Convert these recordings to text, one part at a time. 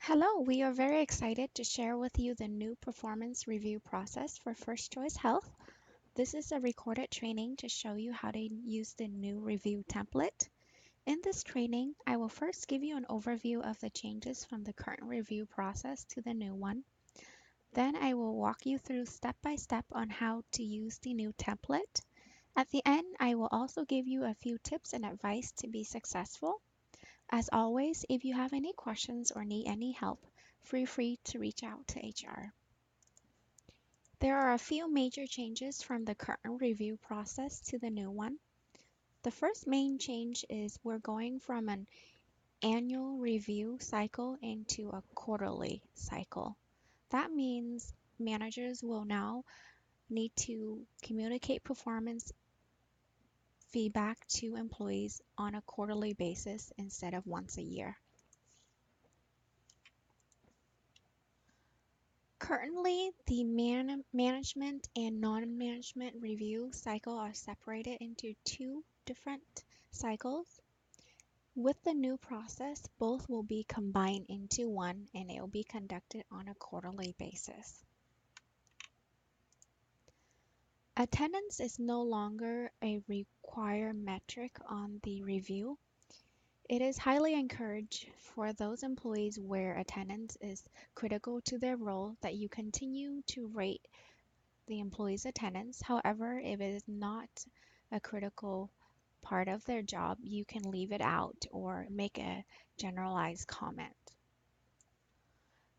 Hello, we are very excited to share with you the new performance review process for First Choice Health. This is a recorded training to show you how to use the new review template. In this training, I will first give you an overview of the changes from the current review process to the new one. Then I will walk you through step by step on how to use the new template. At the end, I will also give you a few tips and advice to be successful. As always, if you have any questions or need any help, feel free to reach out to HR. There are a few major changes from the current review process to the new one. The first main change is we're going from an annual review cycle into a quarterly cycle. That means managers will now need to communicate performance feedback to employees on a quarterly basis instead of once a year. Currently, the management and non-management review cycle are separated into two different cycles. With the new process, both will be combined into one and it will be conducted on a quarterly basis. Attendance is no longer a required metric on the review. It is highly encouraged for those employees where attendance is critical to their role that you continue to rate the employee's attendance. However, if it is not a critical part of their job, you can leave it out or make a generalized comment.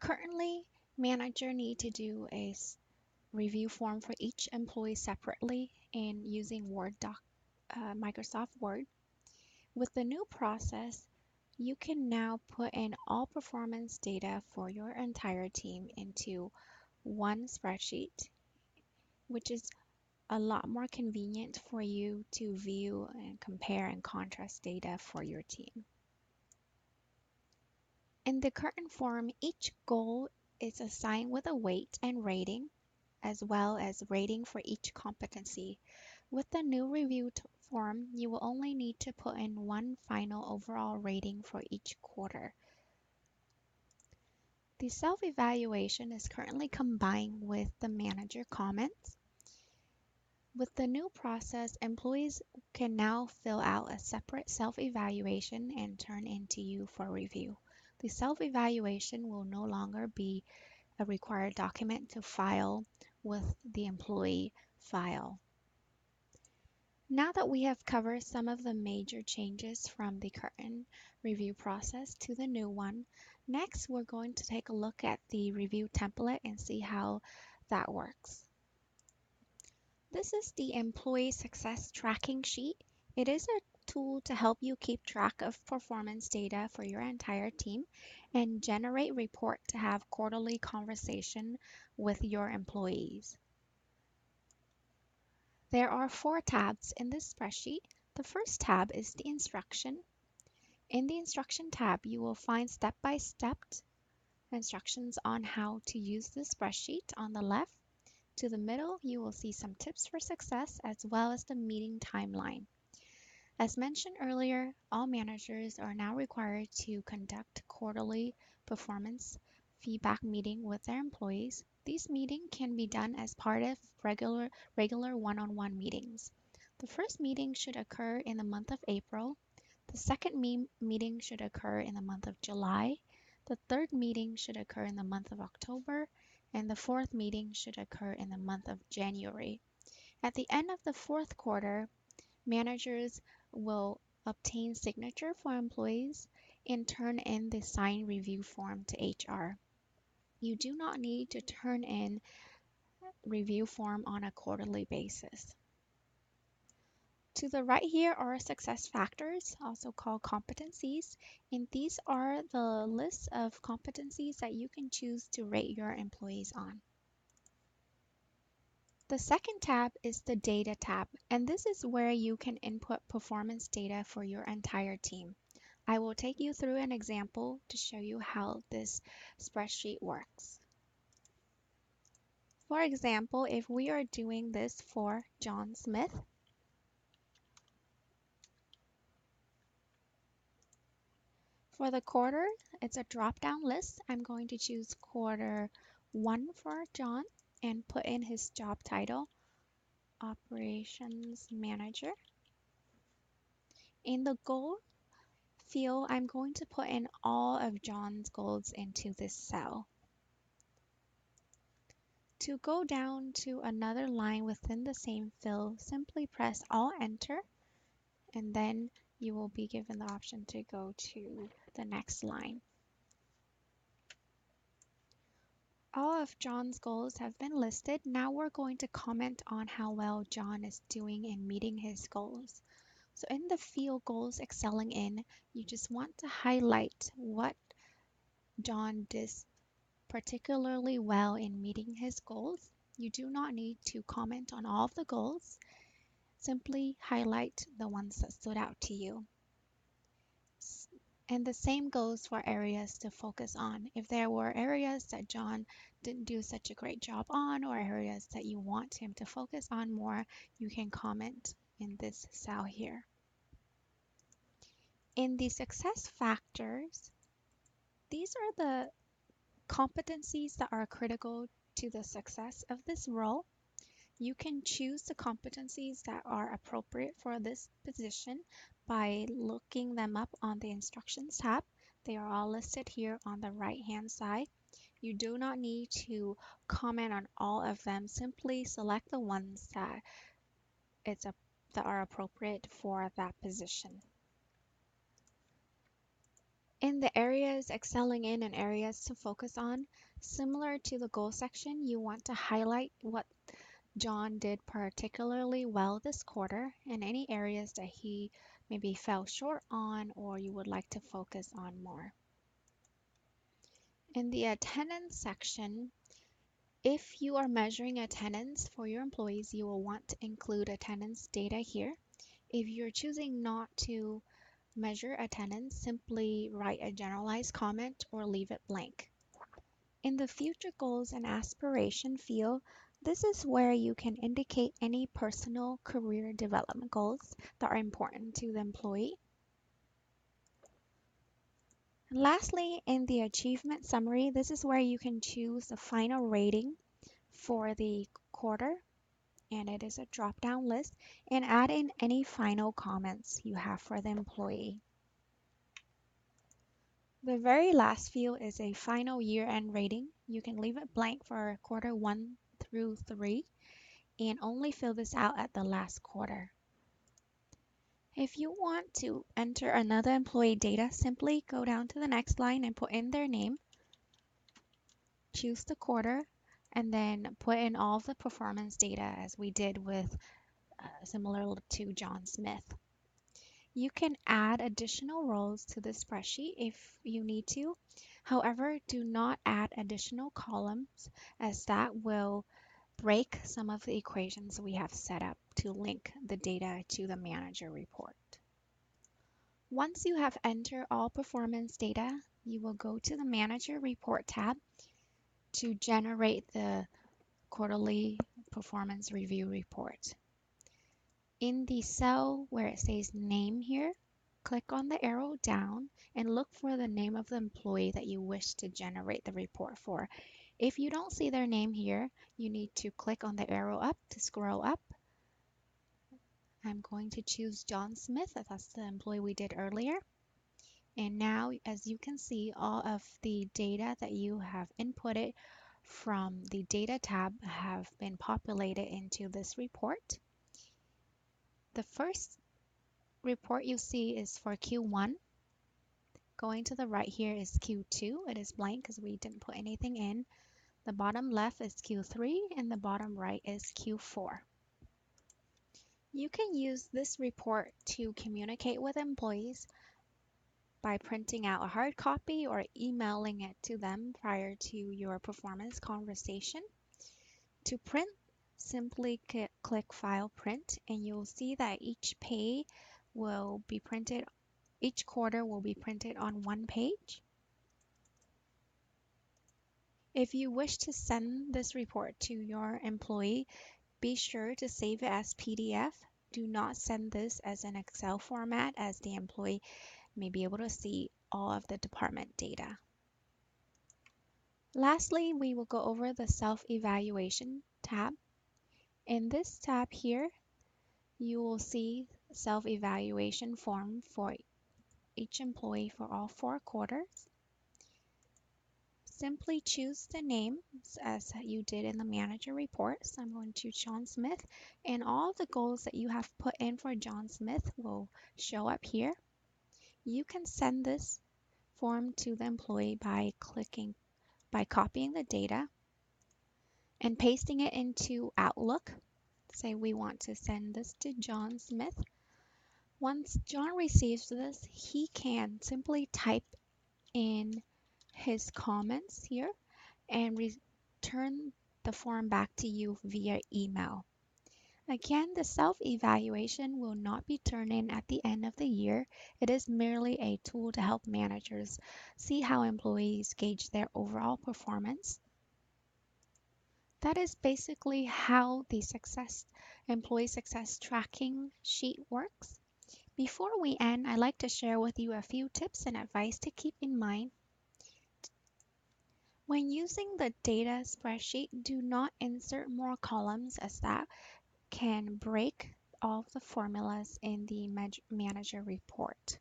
Currently, manager need to do a review form for each employee separately and using Microsoft Word. With the new process, you can now put in all performance data for your entire team into one spreadsheet, which is a lot more convenient for you to view and compare and contrast data for your team. In the current form, each goal is assigned with a weight and rating, as well as rating for each competency. With the new review form, you will only need to put in one final overall rating for each quarter. The self-evaluation is currently combined with the manager comments. With the new process, employees can now fill out a separate self-evaluation and turn in to you for review. The self-evaluation will no longer be a required document to file with the employee file. Now that we have covered some of the major changes from the current review process to the new one, next we're going to take a look at the review template and see how that works. This is the Employee Success Tracking Sheet. It is a tool to help you keep track of performance data for your entire team and generate report to have quarterly conversation with your employees. There are 4 tabs in this spreadsheet. The first tab is the instruction. In the instruction tab, you will find step-by-step instructions on how to use the spreadsheet on the left. To the middle, you will see some tips for success as well as the meeting timeline. As mentioned earlier, all managers are now required to conduct quarterly performance feedback meeting with their employees. These meetings can be done as part of regular one-on-one meetings. The first meeting should occur in the month of April. The second meeting should occur in the month of July. The third meeting should occur in the month of October, and the fourth meeting should occur in the month of January. At the end of the fourth quarter, managers will obtain signature for employees and turn in the signed review form to HR. You do not need to turn in review form on a quarterly basis. To the right here are success factors, also called competencies, and these are the list of competencies that you can choose to rate your employees on. The second tab is the Data tab, and this is where you can input performance data for your entire team. I will take you through an example to show you how this spreadsheet works. For example, if we are doing this for John Smith, For the quarter, it's a drop-down list. I'm going to choose quarter 1 for John and put in his job title, Operations Manager. In the goal field, I'm going to put in all of John's goals into this cell. To go down to another line within the same field, simply press Alt-Enter, and then you will be given the option to go to the next line. All of John's goals have been listed. Now we're going to comment on how well John is doing in meeting his goals. So in the field goals excelling in, you just want to highlight what John did particularly well in meeting his goals. You do not need to comment on all of the goals. Simply highlight the ones that stood out to you. And the same goes for areas to focus on. If there were areas that John didn't do such a great job on, or areas that you want him to focus on more, you can comment in this cell here. In the success factors, these are the competencies that are critical to the success of this role. You can choose the competencies that are appropriate for this position by looking them up on the Instructions tab. They are all listed here on the right-hand side. You do not need to comment on all of them. Simply select the ones that are appropriate for that position. In the areas excelling in and areas to focus on, similar to the goal section, you want to highlight what John did particularly well this quarter and any areas that he maybe fell short on or you would like to focus on more. In the attendance section, if you are measuring attendance for your employees, you will want to include attendance data here. If you're choosing not to measure attendance, simply write a generalized comment or leave it blank. In the future goals and aspiration field, this is where you can indicate any personal career development goals that are important to the employee. And lastly, in the achievement summary, this is where you can choose the final rating for the quarter, and it is a drop-down list, and add in any final comments you have for the employee. The very last field is a final year-end rating. You can leave it blank for quarter 1 through 3 and only fill this out at the last quarter. If you want to enter another employee data, simply go down to the next line and put in their name, choose the quarter, and then put in all of the performance data as we did with similar to John Smith. You can add additional rows to the spreadsheet if you need to. However, do not add additional columns as that will break some of the equations we have set up to link the data to the manager report. Once you have entered all performance data, you will go to the Manager Report tab to generate the quarterly performance review report. In the cell where it says name here, click on the arrow down and look for the name of the employee that you wish to generate the report for. If you don't see their name here, you need to click on the arrow up to scroll up. I'm going to choose John Smith, that's the employee we did earlier. And now, as you can see, all of the data that you have inputted from the Data tab have been populated into this report. The first report you see is for Q1. Going to the right here is Q2. It is blank because we didn't put anything in. The bottom left is Q3 and the bottom right is Q4. You can use this report to communicate with employees by printing out a hard copy or emailing it to them prior to your performance conversation. To print, simply click File Print and you'll see that each quarter will be printed on one page. If you wish to send this report to your employee, be sure to save it as PDF. Do not send this as an Excel format as the employee may be able to see all of the department data. Lastly, we will go over the self-evaluation tab. In this tab here, you will see self-evaluation form for each employee for all 4 quarters. Simply choose the name as you did in the manager report. So I'm going to John Smith, and all the goals that you have put in for John Smith will show up here. You can send this form to the employee by copying the data and pasting it into Outlook. Say we want to send this to John Smith. Once John receives this, he can simply type in his comments here and return the form back to you via email. Again, the self-evaluation will not be turned in at the end of the year. It is merely a tool to help managers see how employees gauge their overall performance. That is basically how the employee success tracking sheet works. Before we end, I'd like to share with you a few tips and advice to keep in mind. When using the data spreadsheet, do not insert more columns as that can break all the formulas in the manager report.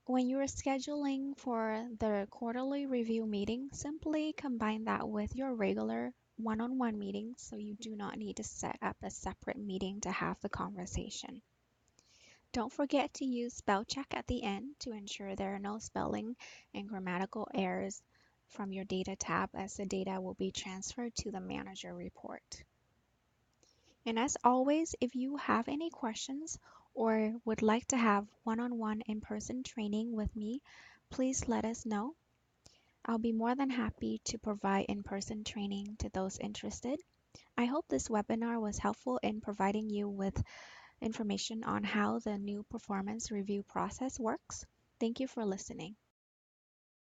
When you are scheduling for the quarterly review meeting, simply combine that with your regular one-on-one meetings so you do not need to set up a separate meeting to have the conversation. Don't forget to use spell check at the end to ensure there are no spelling and grammatical errors from your data tab, as the data will be transferred to the manager report. And as always, if you have any questions or would like to have one-on-one in-person training with me, please let us know. I'll be more than happy to provide in-person training to those interested. I hope this webinar was helpful in providing you with information on how the new performance review process works. Thank you for listening.